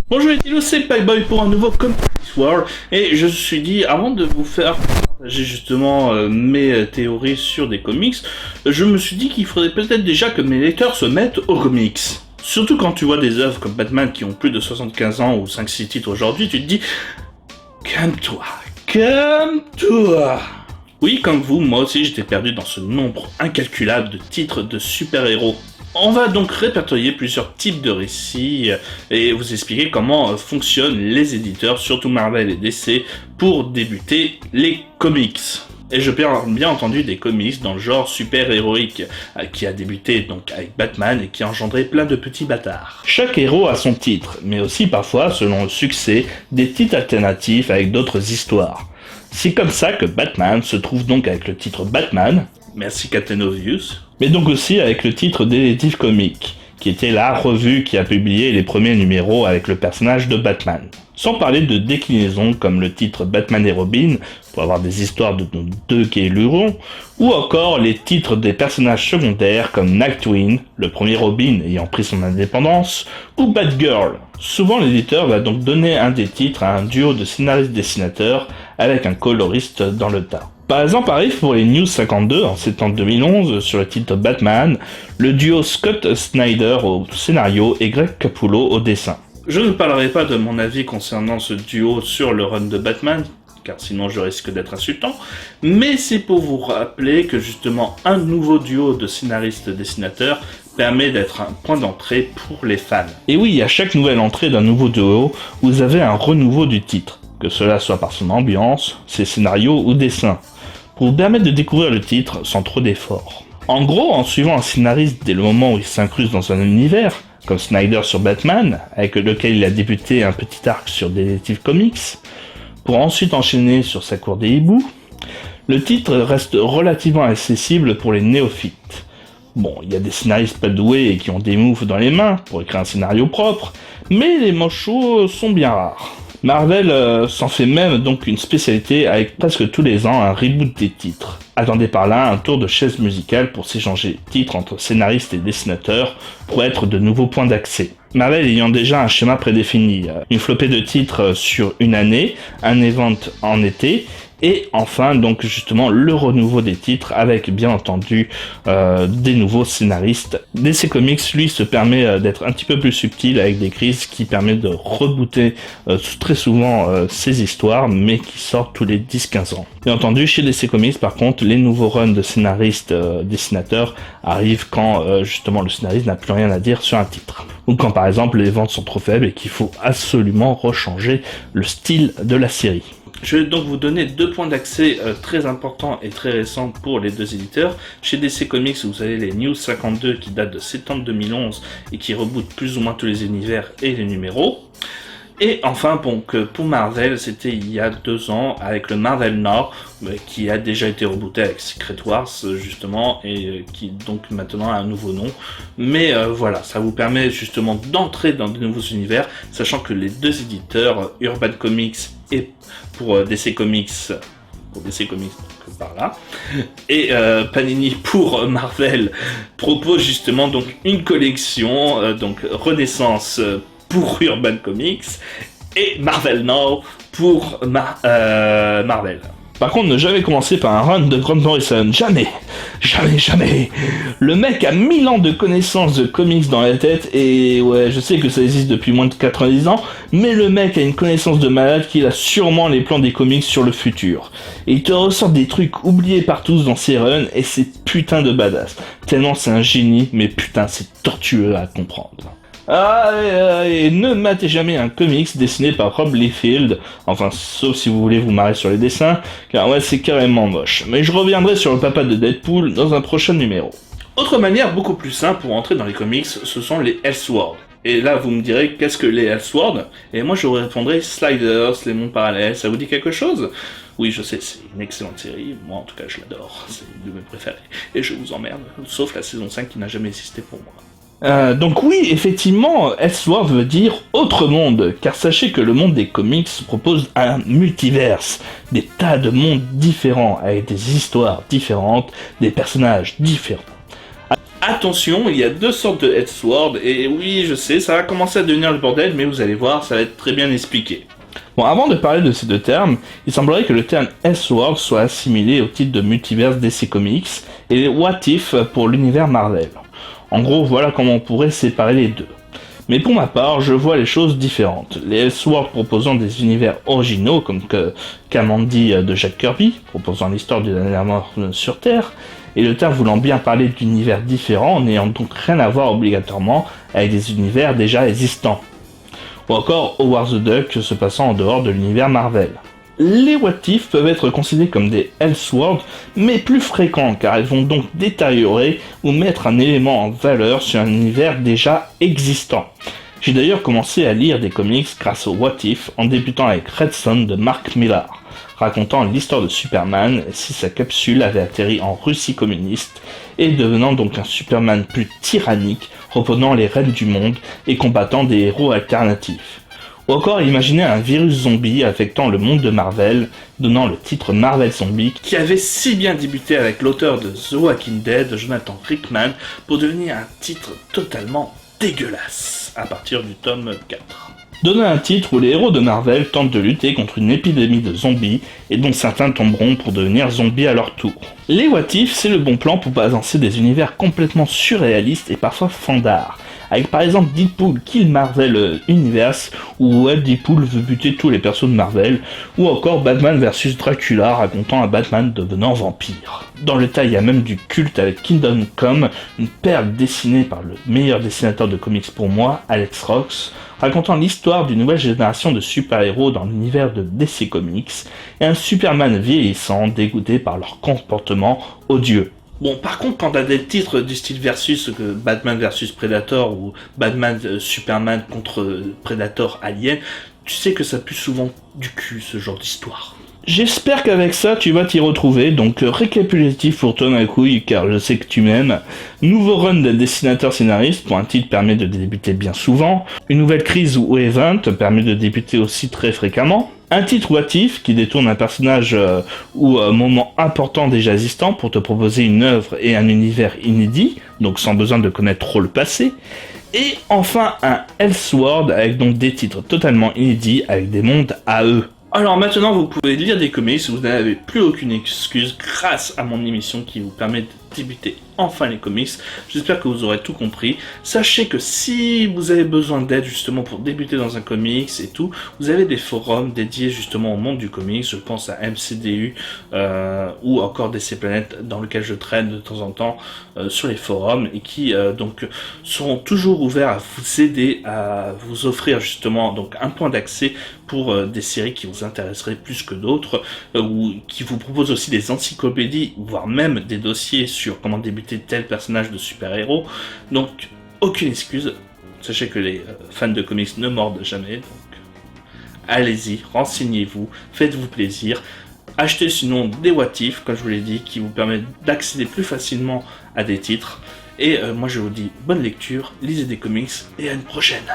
Bonjour les dinos, c'est Payboy pour un nouveau Comics World et je me suis dit, avant de vous faire partager justement mes théories sur des comics, je me suis dit qu'il faudrait peut-être déjà que mes lecteurs se mettent aux comics. Surtout quand tu vois des œuvres comme Batman qui ont plus de 75 ans ou 5-6 titres aujourd'hui, tu te dis, calme-toi, calme-toi. Oui, comme vous, moi aussi j'étais perdu dans ce nombre incalculable de titres de super-héros. On va donc répertorier plusieurs types de récits et vous expliquer comment fonctionnent les éditeurs, surtout Marvel et DC, pour débuter les comics. Et je parle bien entendu des comics dans le genre super-héroïque, qui a débuté donc avec Batman et qui a engendré plein de petits bâtards. Chaque héros a son titre, mais aussi parfois, selon le succès, des titres alternatifs avec d'autres histoires. C'est comme ça que Batman se trouve donc avec le titre Batman, merci Captain Obvious, mais donc aussi avec le titre Détective Comics, qui était la revue qui a publié les premiers numéros avec le personnage de Batman. Sans parler de déclinaisons comme le titre Batman et Robin, pour avoir des histoires de deux quais lurons, ou encore les titres des personnages secondaires comme Nightwing, le premier Robin ayant pris son indépendance, ou Batgirl. Souvent l'éditeur va donc donner un des titres à un duo de scénaristes-dessinateurs avec un coloriste dans le tas. Par exemple arrive pour les News 52 en septembre 2011 sur le titre Batman, le duo Scott Snyder au scénario et Greg Capullo au dessin. Je ne parlerai pas de mon avis concernant ce duo sur le run de Batman, car sinon je risque d'être insultant, mais c'est pour vous rappeler que justement un nouveau duo de scénaristes-dessinateurs permet d'être un point d'entrée pour les fans. Et oui, à chaque nouvelle entrée d'un nouveau duo, vous avez un renouveau du titre, que cela soit par son ambiance, ses scénarios ou dessins, pour vous permettre de découvrir le titre sans trop d'efforts. En gros, en suivant un scénariste dès le moment où il s'incruste dans un univers, comme Snyder sur Batman, avec lequel il a débuté un petit arc sur Detective Comics, pour ensuite enchaîner sur sa cour des hiboux, le titre reste relativement accessible pour les néophytes. Bon, il y a des scénaristes pas doués et qui ont des moves dans les mains pour écrire un scénario propre, mais les manchots sont bien rares. Marvel s'en fait même donc une spécialité avec presque tous les ans un reboot des titres. Attendez par là un tour de chaise musicale pour s'échanger titres entre scénaristes et dessinateurs pour être de nouveaux points d'accès. Marvel ayant déjà un schéma prédéfini, une flopée de titres sur une année, un event en été, et enfin donc justement le renouveau des titres avec bien entendu des nouveaux scénaristes. DC Comics lui se permet d'être un petit peu plus subtil avec des crises qui permettent de rebooter très souvent ses histoires mais qui sortent tous les 10-15 ans. Bien entendu chez DC Comics par contre les nouveaux runs de scénaristes dessinateurs arrivent quand justement le scénariste n'a plus rien à dire sur un titre. Ou quand par exemple les ventes sont trop faibles et qu'il faut absolument rechanger le style de la série. Je vais donc vous donner deux points d'accès très importants et très récents pour les deux éditeurs. Chez DC Comics, vous avez les News 52 qui datent de septembre 2011 et qui rebootent plus ou moins tous les univers et les numéros. Et enfin, pour Marvel, c'était il y a 2 ans avec le Marvel Now, qui a déjà été rebooté avec Secret Wars justement, et qui donc maintenant a un nouveau nom. Mais voilà, ça vous permet justement d'entrer dans de nouveaux univers, sachant que les deux éditeurs, Urban Comics et pour DC Comics, par là, et Panini pour Marvel, proposent justement donc une collection, donc Renaissance pour Urban Comics et Marvel Now pour Marvel. Par contre, ne jamais commencer par un run de Grant Morrison, jamais. Le mec a 1000 ans de connaissances de comics dans la tête, et ouais, je sais que ça existe depuis moins de 90 ans, mais le mec a une connaissance de malade qu'il a sûrement les plans des comics sur le futur. Et il te ressort des trucs oubliés par tous dans ses runs, et c'est putain de badass. Tellement c'est un génie, mais putain c'est tortueux à comprendre. Et ne matez jamais un comics dessiné par Rob Liefeld, enfin sauf si vous voulez vous marrer sur les dessins, car ouais c'est carrément moche. Mais je reviendrai sur le papa de Deadpool dans un prochain numéro. Autre manière beaucoup plus simple pour entrer dans les comics, ce sont les Elseworlds. Et là vous me direz qu'est-ce que les Elseworlds? Et moi je vous répondrai Sliders, les mondes parallèles, ça vous dit quelque chose? Oui je sais, c'est une excellente série, moi en tout cas je l'adore, c'est une de mes préférées. Et je vous emmerde, sauf la saison 5 qui n'a jamais existé pour moi. Donc oui, effectivement, Elseworld veut dire autre monde, car sachez que le monde des comics propose un multiverse, des tas de mondes différents, avec des histoires différentes, des personnages différents. Attention, il y a deux sortes de Elseworlds, et oui, je sais, ça va commencer à devenir le bordel, mais vous allez voir, ça va être très bien expliqué. Bon, avant de parler de ces deux termes, il semblerait que le terme Elseworld soit assimilé au titre de multiverse DC Comics, et les What If pour l'univers Marvel. En gros, voilà comment on pourrait séparer les deux. Mais pour ma part, je vois les choses différentes. Les Elseworlds proposant des univers originaux, comme Kamandi de Jack Kirby, proposant l'histoire d'une dernière mort sur Terre, et le terme voulant bien parler d'univers différents, n'ayant donc rien à voir obligatoirement avec des univers déjà existants. Ou encore Howard the Duck se passant en dehors de l'univers Marvel. Les What If peuvent être considérés comme des Elseworlds, mais plus fréquents, car elles vont donc détériorer ou mettre un élément en valeur sur un univers déjà existant. J'ai d'ailleurs commencé à lire des comics grâce aux What If, en débutant avec Red Son de Mark Millar, racontant l'histoire de Superman si sa capsule avait atterri en Russie communiste, et devenant donc un Superman plus tyrannique, reprenant les rênes du monde et combattant des héros alternatifs. Ou encore imaginer un virus zombie affectant le monde de Marvel, donnant le titre Marvel Zombie, qui avait si bien débuté avec l'auteur de The Walking Dead, Jonathan Hickman, pour devenir un titre totalement dégueulasse, à partir du tome 4. Donner un titre où les héros de Marvel tentent de lutter contre une épidémie de zombies, et dont certains tomberont pour devenir zombies à leur tour. Les What If, c'est le bon plan pour balancer des univers complètement surréalistes et parfois fandards, avec par exemple Deadpool Kill Marvel Universe, où Deadpool veut buter tous les persos de Marvel, ou encore Batman vs Dracula racontant un Batman devenant vampire. Dans le tas, il y a même du culte avec Kingdom Come, une perle dessinée par le meilleur dessinateur de comics pour moi, Alex Ross, racontant l'histoire d'une nouvelle génération de super-héros dans l'univers de DC Comics, et un Superman vieillissant dégoûté par leur comportement odieux. Bon, par contre, quand t'as des titres du style versus Batman versus Predator ou Batman Superman contre Predator Alien, tu sais que ça pue souvent du cul ce genre d'histoire. J'espère qu'avec ça tu vas t'y retrouver, donc récapitulatif pour toi ma couille car je sais que tu m'aimes. Nouveau run de dessinateur scénariste pour un titre permet de débuter bien souvent. Une nouvelle crise ou event permet de débuter aussi très fréquemment. Un titre What If qui détourne un personnage ou un moment important déjà existant pour te proposer une œuvre et un univers inédit, donc sans besoin de connaître trop le passé. Et enfin un Elseworld avec donc des titres totalement inédits avec des mondes à eux. Alors maintenant vous pouvez lire des comics, vous n'avez plus aucune excuse grâce à mon émission qui vous permet de débuter enfin les comics. J'espère que vous aurez tout compris. Sachez que si vous avez besoin d'aide justement pour débuter dans un comics et tout, vous avez des forums dédiés justement au monde du comics. Je pense à MCDU ou encore DC Planet dans lequel je traîne de temps en temps sur les forums et qui donc seront toujours ouverts à vous aider, à vous offrir justement donc un point d'accès pour des séries qui vous intéresseraient plus que d'autres, ou qui vous proposent aussi des encyclopédies, voire même des dossiers sur comment débuter tel personnage de super-héros. Donc, aucune excuse. Sachez que les fans de comics ne mordent jamais. Donc, allez-y, renseignez-vous, faites-vous plaisir. Achetez sinon des What If, comme je vous l'ai dit, qui vous permettent d'accéder plus facilement à des titres. Et moi je vous dis bonne lecture, lisez des comics et à une prochaine.